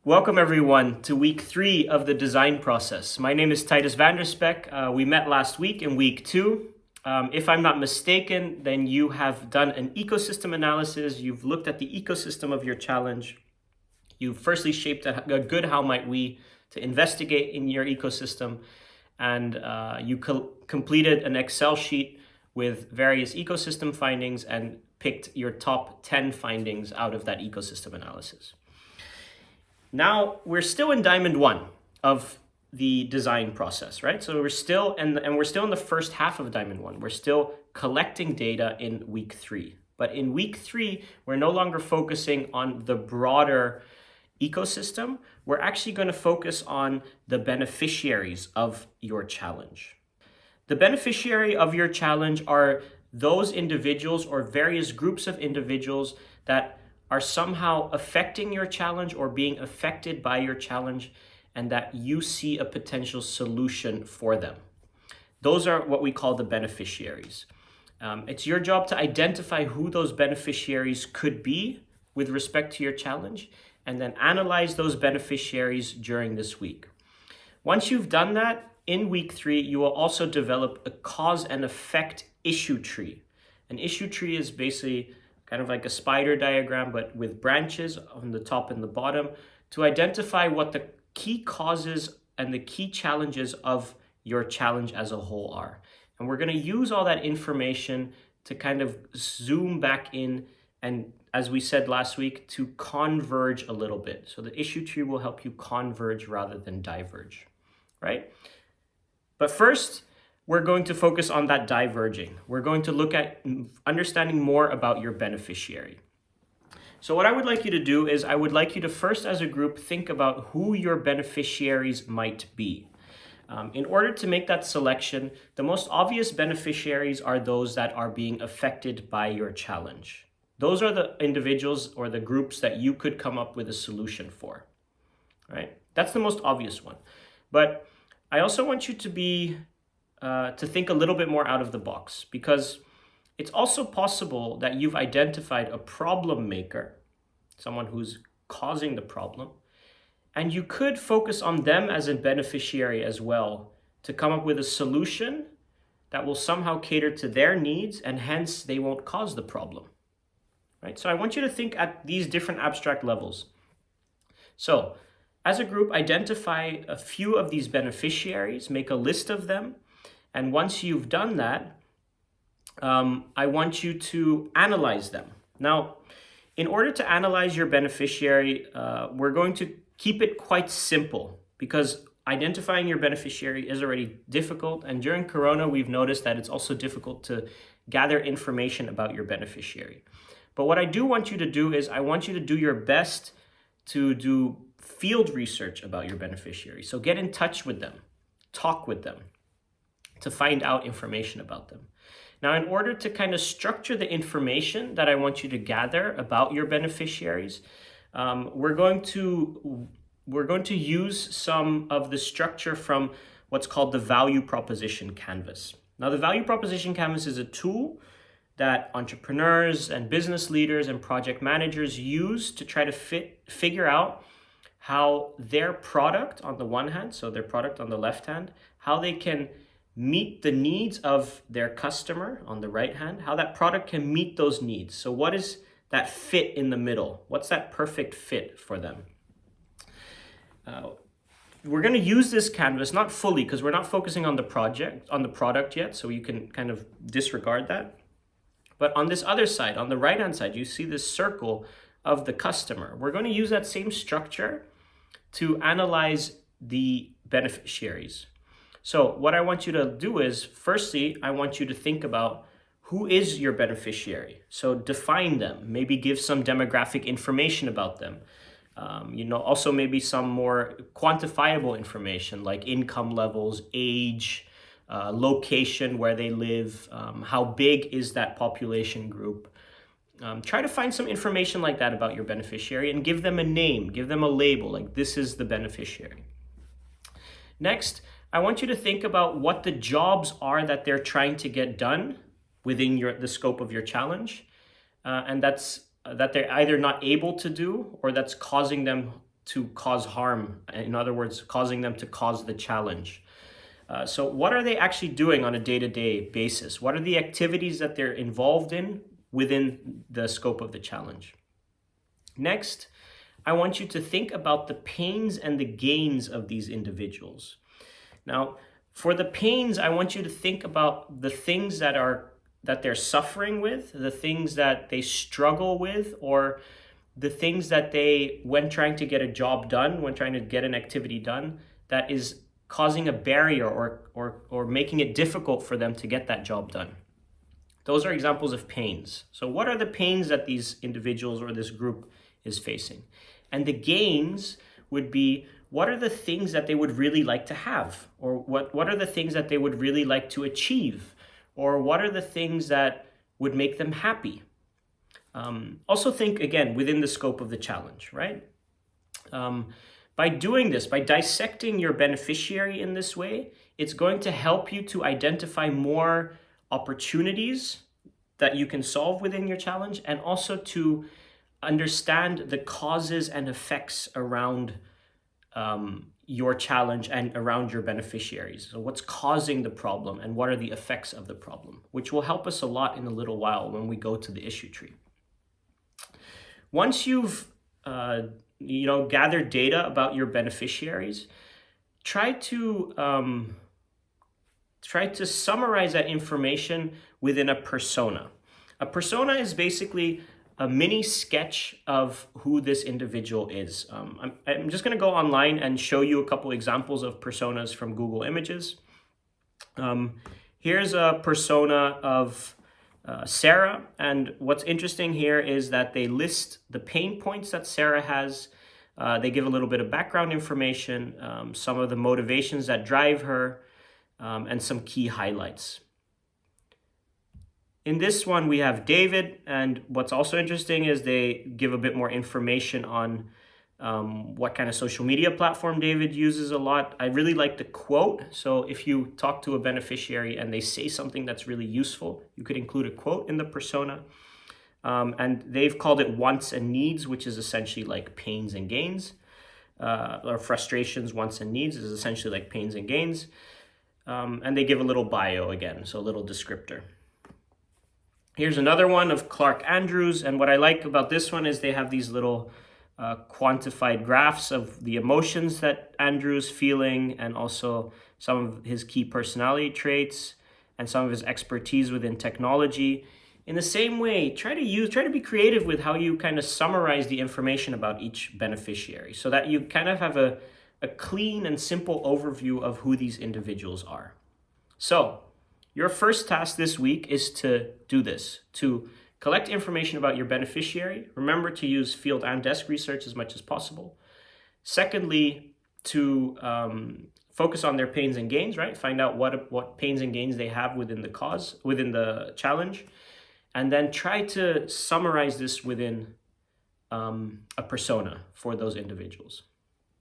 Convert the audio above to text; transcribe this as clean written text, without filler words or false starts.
Welcome everyone to week 3 of the design process. My name is Titus Vanderspek. We met last week in week 2. If I'm not mistaken, then you have done an ecosystem analysis. You've looked at the ecosystem of your challenge. You've firstly shaped a good how might we to investigate in your ecosystem. And you completed an Excel sheet with various ecosystem findings and picked your top 10 findings out of that ecosystem analysis. Now we're still in Diamond 1 of the design process, right? So we're still in the first half of Diamond 1. We're still collecting data in week 3. But in week 3, we're no longer focusing on the broader ecosystem. We're actually going to focus on the beneficiaries of your challenge. The beneficiary of your challenge are those individuals or various groups of individuals that are somehow affecting your challenge or being affected by your challenge, and that you see a potential solution for them. Those are what we call the beneficiaries. It's your job to identify who those beneficiaries could be with respect to your challenge, and then analyze those beneficiaries during this week. Once you've done that, in week 3, you will also develop a cause and effect issue tree. An issue tree is basically kind of like a spider diagram, but with branches on the top and the bottom to identify what the key causes and the key challenges of your challenge as a whole are. And we're going to use all that information to kind of zoom back in and, as we said last week, to converge a little bit. So the issue tree will help you converge rather than diverge, right? But first, we're going to focus on that diverging. We're going to look at understanding more about your beneficiary. So what I would like you to do is I would like you to first, as a group, think about who your beneficiaries might be. In order to make that selection, the most obvious beneficiaries are those that are being affected by your challenge. Those are the individuals or the groups that you could come up with a solution for, right? That's the most obvious one. But I also want you to think a little bit more out of the box, because it's also possible that you've identified a problem maker, someone who's causing the problem, and you could focus on them as a beneficiary as well to come up with a solution that will somehow cater to their needs, and hence they won't cause the problem, right? So I want you to think at these different abstract levels. So as a group, identify a few of these beneficiaries, make a list of them. And once you've done that, I want you to analyze them. Now, in order to analyze your beneficiary, we're going to keep it quite simple, because identifying your beneficiary is already difficult. And during Corona, we've noticed that it's also difficult to gather information about your beneficiary. But what I do want you to do is I want you to do your best to do field research about your beneficiary. So get in touch with them, talk with them, to find out information about them. Now, in order to kind of structure the information that I want you to gather about your beneficiaries, we're going to use some of the structure from what's called the value proposition canvas. Now, the value proposition canvas is a tool that entrepreneurs and business leaders and project managers use to try to figure out how their product on the one hand, so their product on the left hand, how they can meet the needs of their customer on the right hand, how that product can meet those needs. So what is that fit in the middle? What's that perfect fit for them? We're going to use this canvas, not fully, because we're not focusing on the product yet, so you can kind of disregard that. But on this other side, on the right-hand side, you see this circle of the customer. We're going to use that same structure to analyze the beneficiaries. So what I want you to do is, firstly, I want you to think about who is your beneficiary. So define them, maybe give some demographic information about them. Also maybe some more quantifiable information like income levels, age, location where they live, how big is that population group. Try to find some information like that about your beneficiary and give them a name, give them a label, like this is the beneficiary. Next, I want you to think about what the jobs are that they're trying to get done within the scope of your challenge, and that they're either not able to do or that's causing them to cause harm. In other words, causing them to cause the challenge. So what are they actually doing on a day-to-day basis? What are the activities that they're involved in within the scope of the challenge? Next, I want you to think about the pains and the gains of these individuals. Now, for the pains, I want you to think about the things that they're suffering with, the things that they struggle with, or the things that they, when trying to get a job done, when trying to get an activity done, that is causing a barrier or making it difficult for them to get that job done. Those are examples of pains. So what are the pains that these individuals or this group is facing? And the gains would be, what are the things that they would really like to have? Or what are the things that they would really like to achieve? Or what are the things that would make them happy? Also think, again, within the scope of the challenge, right? By doing this, by dissecting your beneficiary in this way, it's going to help you to identify more opportunities that you can solve within your challenge, and also to understand the causes and effects around your challenge and around your beneficiaries. So what's causing the problem and what are the effects of the problem, which will help us a lot in a little while when we go to the issue tree. Once you've gathered data about your beneficiaries, try to summarize that information within a persona. A persona is basically a mini sketch of who this individual is. I'm just going to go online and show you a couple examples of personas from Google Images. Here's a persona of Sarah, and what's interesting here is that they list the pain points that Sarah has. They give a little bit of background information, some of the motivations that drive her, and some key highlights. In this one, we have David, and what's also interesting is they give a bit more information on what kind of social media platform David uses a lot. I really like the quote. So if you talk to a beneficiary and they say something that's really useful, you could include a quote in the persona. And they've called it wants and needs, which is essentially like pains and gains, or frustrations, wants and needs is essentially like pains and gains. And they give a little bio again, so a little descriptor. Here's another one of Clark Andrews, and what I like about this one is they have these little quantified graphs of the emotions that Andrew's feeling, and also some of his key personality traits and some of his expertise within technology. In the same way, try to be creative with how you kind of summarize the information about each beneficiary so that you kind of have a clean and simple overview of who these individuals are. So your first task this week is to do this, to collect information about your beneficiary. Remember to use field and desk research as much as possible. Secondly, to focus on their pains and gains, right? Find out what pains and gains they have within the challenge. And then try to summarize this within a persona for those individuals.